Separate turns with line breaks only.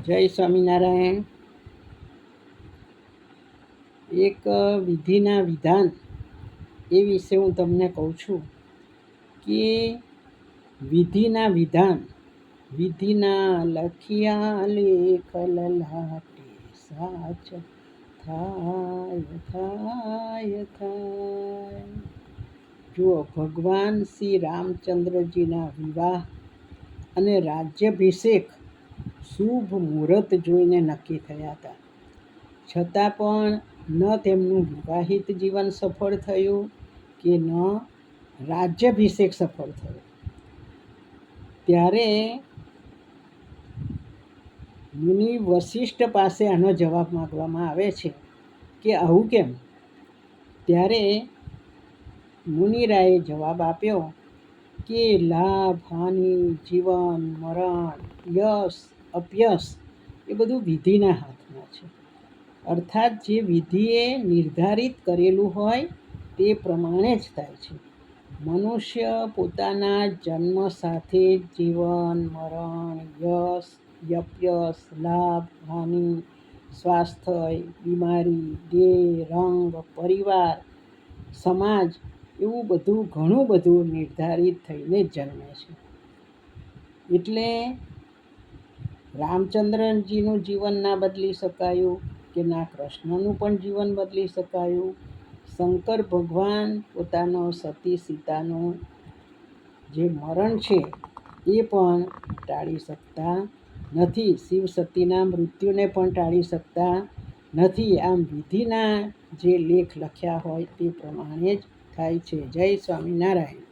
જય સ્વામિનારાયણ. એક વિધિના વિધાન એ વિશે હું તમને કહું છું કે વિધિના વિધાન વિધિના લખિયા લેખ લલાટે સાચ થાય થાય થાય. જુઓ, ભગવાન શ્રી રામચંદ્રજીના વિવાહ અને રાજ્યાભિષેક શુભ મુહૂર્ત જોઈને નક્કી થયા હતા. છતાં પણ ન તેમનું વિવાહિત જીવન સફળ થયું કે ન રાજ્યાભિષેક સફળ થયો. ત્યારે મુનિ વશિષ્ઠ પાસે આનો જવાબ માંગવામાં આવે છે કે આવું કેમ? ત્યારે મુનિરાએ જવાબ આપ્યો કે લાભ, હાનિ, જીવન, મરણ, યશ, અપયશ એ બધું વિધિના હાથમાં છે. અર્થાત જે વિધિએ નિર્ધારિત કરેલું હોય તે પ્રમાણે જ થાય છે. મનુષ્ય પોતાના જન્મ સાથે જીવન, મરણ, યશ, અપયશ, લાભ, હાનિ, સ્વાસ્થ્ય, બીમારી, દેહ, રંગ, પરિવાર, સમાજ એવું બધું ઘણું બધું નિર્ધારિત થઈને જ જન્મે છે. એટલે રામચંદ્રજીનું જીવન ના બદલી શકાયું કે ના કૃષ્ણનું પણ જીવન બદલી શકાયું. શંકર ભગવાન પોતાનો સતી સીતાનું જે મરણ છે એ પણ ટાળી શકતા નથી. શિવ સતીના મૃત્યુને પણ ટાળી શકતા નથી. આમ વિધિના જે લેખ લખ્યા હોય તે પ્રમાણે જ થાય છે. જય સ્વામિનારાયણ.